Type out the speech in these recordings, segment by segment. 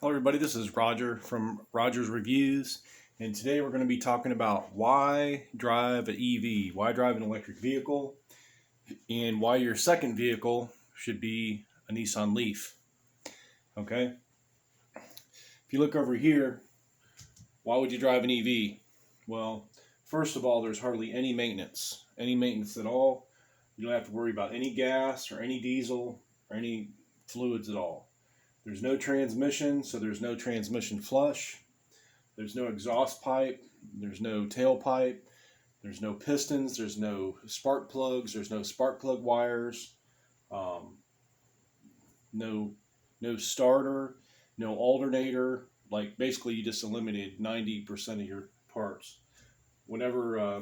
Hello everybody, this is Roger from Roger's Reviews, and today we're going to be talking about why drive an EV, why drive an electric vehicle, and why your second vehicle should be a Nissan Leaf. Okay? If you look over here, why would you drive an EV? Well, first of all, there's hardly any maintenance at all. You don't have to worry about any gas or any diesel or any fluids at all. There's no transmission, so there's no transmission flush. There's no exhaust pipe. There's no tailpipe. There's no pistons. There's no spark plugs. There's no spark plug wires. No starter. No alternator. Like basically, you just eliminated 90% of your parts. Whenever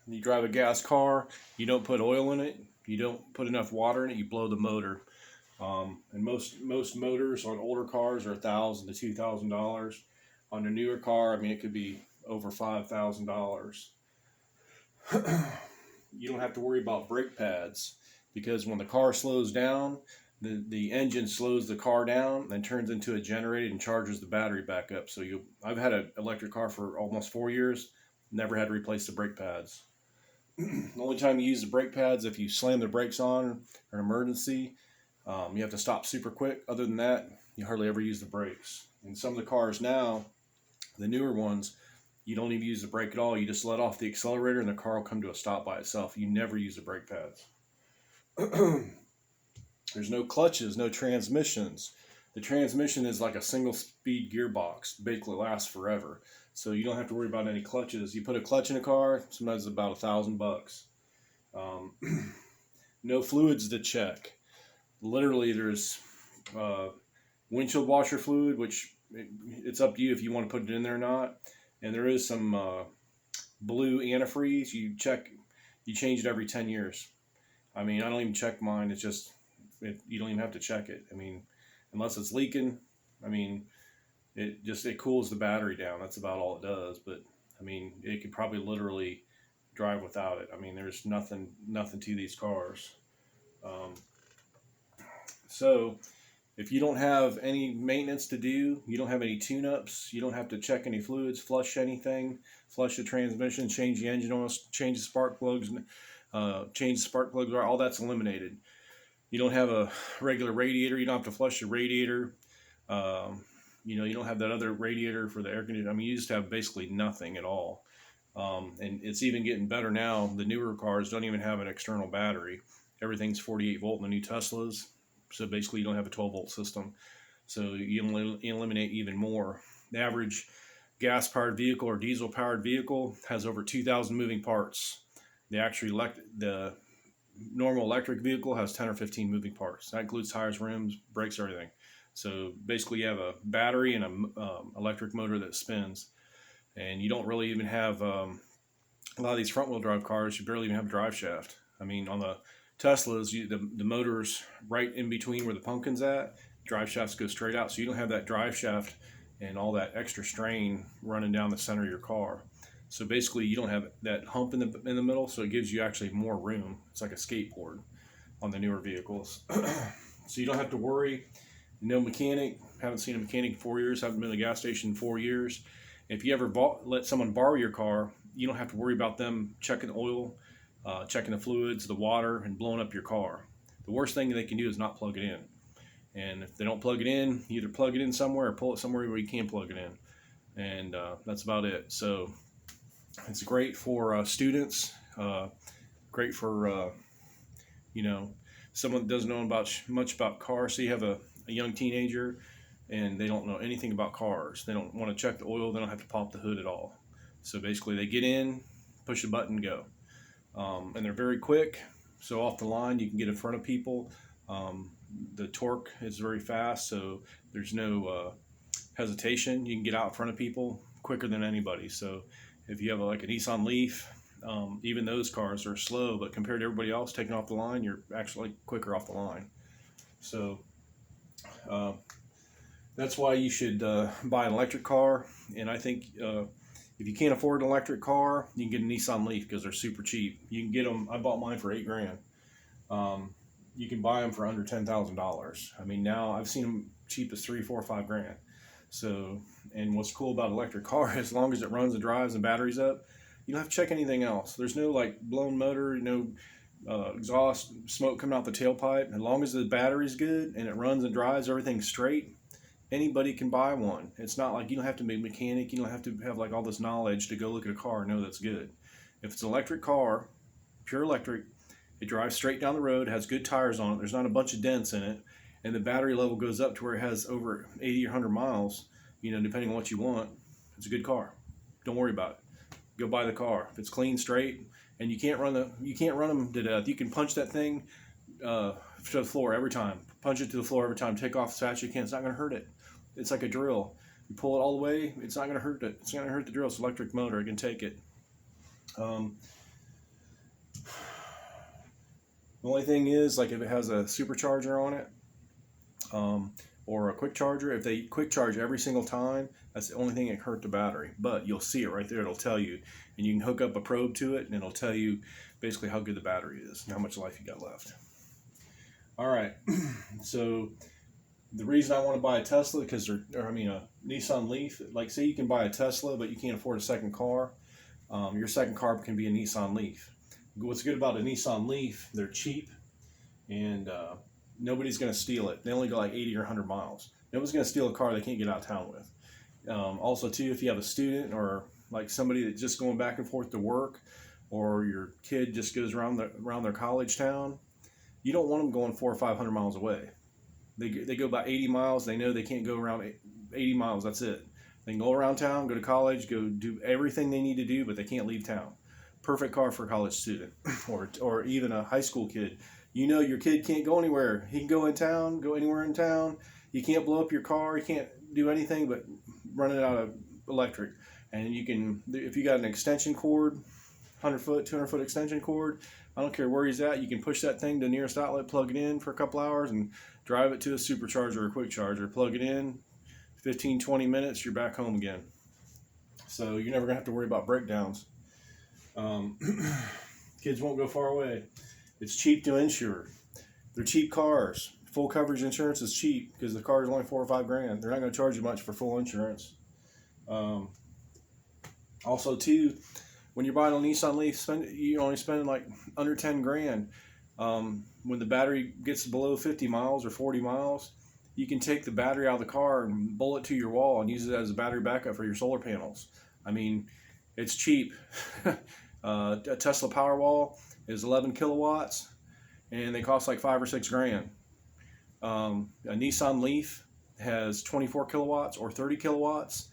you drive a gas car, you don't put oil in it. You don't put enough water in it. You blow the motor. And most motors on older cars are $1,000 to $2,000. On a newer car, I mean, it could be over $5,000. You don't have to worry about brake pads because when the car slows down, the engine slows the car down, then turns into a generator and charges the battery back up. So I've had an electric car for almost 4 years, never had to replace the brake pads. The only time you use the brake pads if you slam the brakes on or an emergency. You have to stop super quick. Other than that, you hardly ever use the brakes. In some of the cars now, the newer ones, you don't even use the brake at all. You just let off the accelerator and the car will come to a stop by itself. You never use the brake pads. There's no clutches, no transmissions. The transmission is like a single speed gearbox. Basically lasts forever. So you don't have to worry about any clutches. You put a clutch in a car, sometimes it's about $1,000. No fluids to check. Literally, there's windshield washer fluid, which it's up to you if you want to put it in there or not. And there is some blue antifreeze. You change it every 10 years. I mean, I don't even check mine. It's just, you don't even have to check it. I mean, unless it's leaking, I mean, it cools the battery down. That's about all it does. But I mean, it could probably literally drive without it. I mean, there's nothing to these cars. So if you don't have any maintenance to do, you don't have any tune-ups, you don't have to check any fluids, flush anything, flush the transmission, change the engine oil, change the spark plugs, all that's eliminated. You don't have a regular radiator, you don't have to flush the radiator. You don't have that other radiator for the air conditioner. I mean, you just have basically nothing at all. And it's even getting better now. The newer cars don't even have an external battery. Everything's 48 volt in the new Teslas. So basically you don't have a 12 volt system. So you eliminate even more. The average gas powered vehicle or diesel powered vehicle has over 2,000 moving parts. The normal electric vehicle has 10 or 15 moving parts. That includes tires, rims, brakes, everything. So basically you have a battery and an electric motor that spins. And you don't really even have, a lot of these front wheel drive cars, you barely even have a drive shaft. I mean, on the Teslas, the motor's right in between where the pumpkin's at. Drive shafts go straight out, so you don't have that drive shaft and all that extra strain running down the center of your car. So basically, you don't have that hump in the middle, so it gives you actually more room. It's like a skateboard on the newer vehicles. So you don't have to worry. No mechanic. Haven't seen a mechanic in 4 years. Haven't been to a gas station in 4 years. If you ever let someone borrow your car, you don't have to worry about them checking the oil, checking the fluids, the water, and blowing up your car. The worst thing they can do is not plug it in. And if they don't plug it in, you either plug it in somewhere or pull it somewhere where you can plug it in. And that's about it. So it's great for students, great for, someone that doesn't know much about cars. So you have a young teenager and they don't know anything about cars. They don't want to check the oil. They don't have to pop the hood at all. So basically they get in, push a button, go. And they're very quick, so off the line you can get in front of people. The torque is very fast, so there's no hesitation. You can get out in front of people quicker than anybody. So if you have like a Nissan Leaf, even those cars are slow, but compared to everybody else taking off the line, you're actually quicker off the line. So that's why you should buy an electric car. And I think if you can't afford an electric car, you can get a Nissan Leaf because they're super cheap. You can get them. I bought mine for $8,000. You can buy them for under $10,000. I mean, now I've seen them cheap as 3, 4, 5 grand. So, and what's cool about electric car, as long as it runs and drives and batteries up, you don't have to check anything else. There's no like blown motor, no exhaust smoke coming out the tailpipe. As long as the battery's good and it runs and drives, everything's straight, anybody can buy one. It's not like you don't have to be a mechanic. You don't have to have like all this knowledge to go look at a car and know that's good. If it's an electric car, pure electric, it drives straight down the road, has good tires on it, there's not a bunch of dents in it, and the battery level goes up to where it has over 80 or 100 miles, you know, depending on what you want, it's a good car. Don't worry about it. Go buy the car. If it's clean, straight, and you can't run them to death. You can punch that thing to the floor every time. Punch it to the floor every time. Take off the satchel. You can't. It's not going to hurt it. It's like a drill. You pull it all the way. It's not going to hurt it. It's not going to hurt the drill. It's an electric motor. It can take it. The only thing is, like if it has a supercharger on it, or a quick charger, if they quick charge every single time, that's the only thing that hurt the battery. But you'll see it right there. It'll tell you, and you can hook up a probe to it, and it'll tell you basically how good the battery is and how much life you got left. All right. So the reason I want to buy a Tesla, because a Nissan Leaf. Like, say you can buy a Tesla, but you can't afford a second car. Your second car can be a Nissan Leaf. What's good about a Nissan Leaf, they're cheap, and nobody's going to steal it. They only go like 80 or 100 miles. Nobody's going to steal a car they can't get out of town with. Also, too, if you have a student or like somebody that's just going back and forth to work, or your kid just goes around their college town, you don't want them going 400 or 500 miles away. They go about 80 miles. They know they can't go around 80 miles. That's it. They can go around town, go to college, go do everything they need to do, but they can't leave town. Perfect car for a college student or even a high school kid. You know your kid can't go anywhere. He can go in town, go anywhere in town. You can't blow up your car. You can't do anything but run it out of electric. And you can, if you got an extension cord, 100-foot, 200-foot extension cord, I don't care where he's at, you can push that thing to the nearest outlet, plug it in for a couple hours, and drive it to a supercharger or quick charger. Plug it in, 15, 20 minutes, you're back home again. So you're never going to have to worry about breakdowns. Kids won't go far away. It's cheap to insure. They're cheap cars. Full coverage insurance is cheap because the car is only $4 or $5 grand. They're not going to charge you much for full insurance. Also, too, when you're buying a Nissan Leaf, you're only spending like under 10 grand. When the battery gets below 50 miles or 40 miles, you can take the battery out of the car and bolt it to your wall and use it as a battery backup for your solar panels. I mean, it's cheap. A Tesla Powerwall is 11 kilowatts, and they cost like 5 or 6 grand. A Nissan Leaf has 24 kilowatts or 30 kilowatts.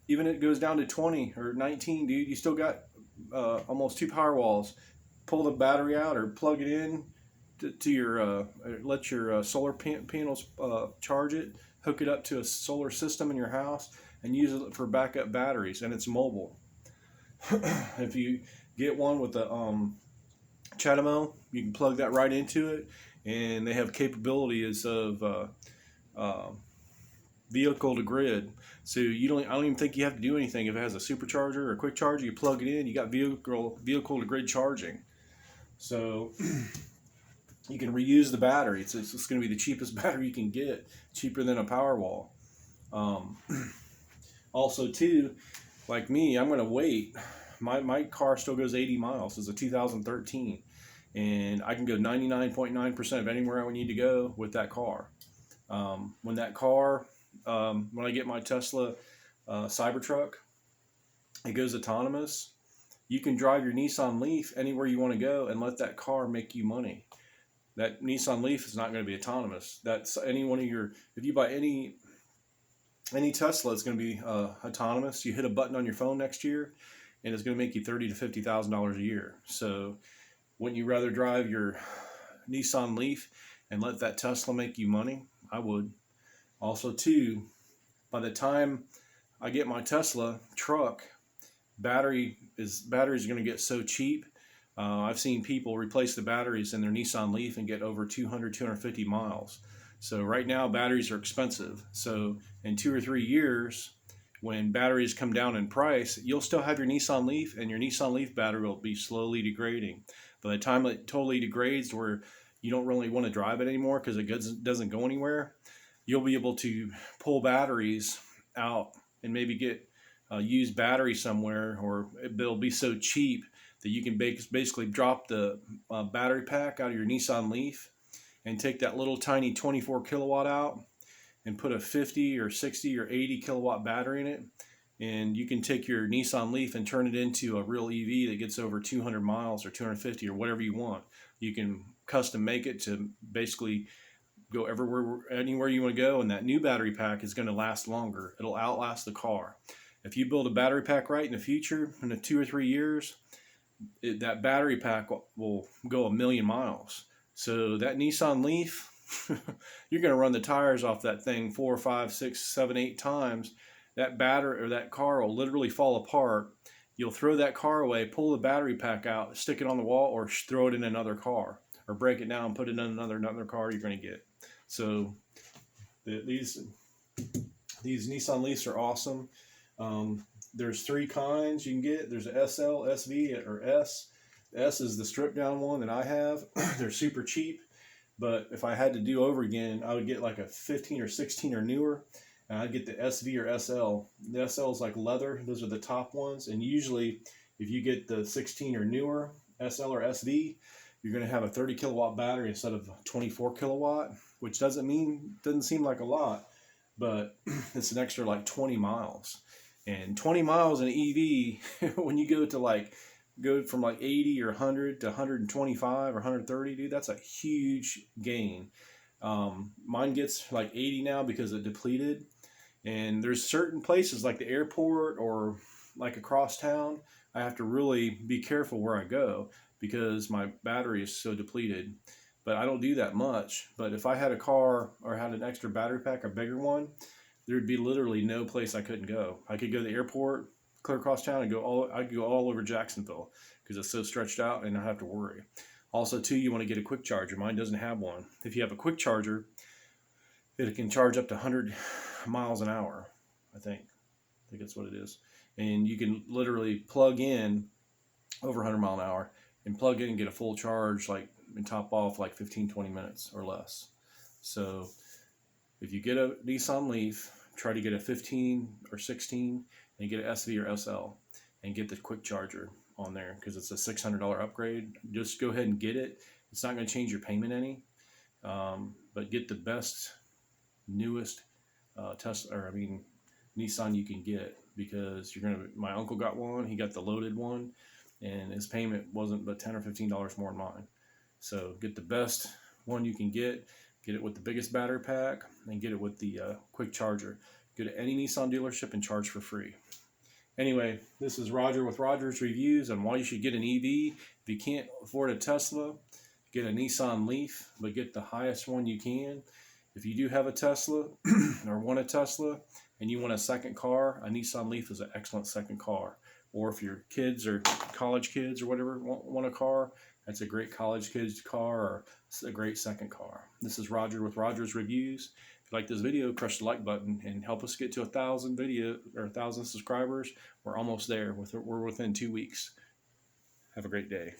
Even it goes down to 20 or 19, dude. You still got almost 2 Powerwalls. Pull the battery out or plug it in to your, let your solar panels charge it, hook it up to a solar system in your house, and use it for backup batteries, and it's mobile. If you get one with the Chatamo, you can plug that right into it, and they have capabilities of vehicle to grid. So I don't even think you have to do anything. If it has a supercharger or a quick charger, you plug it in, you got vehicle to grid charging. So you can reuse the battery. It's going to be the cheapest battery you can get, cheaper than a Powerwall. Also, too, like me, I'm going to wait. My car still goes 80 miles. It's a 2013, and I can go 99.9% of anywhere I need to go with that car. When I get my Tesla Cybertruck, it goes autonomous. You can drive your Nissan Leaf anywhere you want to go and let that car make you money. That Nissan Leaf is not going to be autonomous. That's if you buy any Tesla, it's going to be autonomous. You hit a button on your phone next year, and it's going to make you $30,000 to $50,000 a year. So, wouldn't you rather drive your Nissan Leaf and let that Tesla make you money? I would. Also, too, by the time I get my Tesla truck, batteries are going to get so cheap. I've seen people replace the batteries in their Nissan Leaf and get over 200, 250 miles. So right now, batteries are expensive. So in 2 or 3 years, when batteries come down in price, you'll still have your Nissan Leaf, and your Nissan Leaf battery will be slowly degrading. By the time it totally degrades to where you don't really want to drive it anymore because it doesn't go anywhere, you'll be able to pull batteries out and maybe get a used battery somewhere, or it'll be so cheap that you can basically drop the battery pack out of your Nissan Leaf and take that little tiny 24 kilowatt out and put a 50 or 60 or 80 kilowatt battery in it. And you can take your Nissan Leaf and turn it into a real EV that gets over 200 miles or 250 or whatever you want. You can custom make it to basically go anywhere you want to go, and that new battery pack is going to last longer. It'll outlast the car. If you build a battery pack right in the future, in 2 or 3 years, that battery pack will go 1,000,000 miles. So that Nissan Leaf, you're going to run the tires off that thing 4, 5, 6, 7, 8 times. That battery or that car will literally fall apart. You'll throw that car away, pull the battery pack out, stick it on the wall, or throw it in another car, or break it down, put it in another car you're going to get. So these Nissan Leafs are awesome. There's 3 kinds you can get. There's a SL, SV, or S. The S is the stripped down one that I have. They're super cheap, but if I had to do over again, I would get like a 15 or 16 or newer, and I'd get the SV or SL. The SL is like leather. Those are the top ones, and usually if you get the 16 or newer SL or SV, you're going to have a 30 kilowatt battery instead of 24 kilowatt, which doesn't seem like a lot, but it's an extra like 20 miles. And 20 miles in an EV, when you go from like 80 or 100 to 125 or 130, dude, that's a huge gain. Mine gets like 80 now because it depleted. And there's certain places like the airport or like across town, I have to really be careful where I go because my battery is so depleted. But I don't do that much. But if I had a car or had an extra battery pack, a bigger one, there'd be literally no place I couldn't go. I could go to the airport, clear across town, and I'd go all over Jacksonville because it's so stretched out and I don't have to worry. Also, too, you want to get a quick charger. Mine doesn't have one. If you have a quick charger, it can charge up to 100 miles an hour, I think that's what it is. And you can literally plug in over 100 mile an hour and plug in and get a full charge, and top off like 15-20 minutes or less. So if you get a Nissan Leaf, try to get a 15 or 16 and get an SV or SL and get the quick charger on there because it's a $600 upgrade. Just go ahead and get it. It's not going to change your payment any, but get the best, newest Nissan you can get, because my uncle got one. He got the loaded one, and his payment wasn't but $10 or $15 more than mine. So get the best one you can get it with the biggest battery pack, and get it with the quick charger. Go to any Nissan dealership and charge for free. Anyway, this is Roger with Roger's Reviews on why you should get an EV. If you can't afford a Tesla, get a Nissan Leaf, but get the highest one you can. If you do have a Tesla or want a Tesla and you want a second car, a Nissan Leaf is an excellent second car. Or if your kids or college kids or whatever want a car, that's a great college kids car or a great second car. This is Roger with Roger's Reviews. If you like this video, press the like button and help us get to 1,000 subscribers. We're almost there. We're within 2 weeks. Have a great day.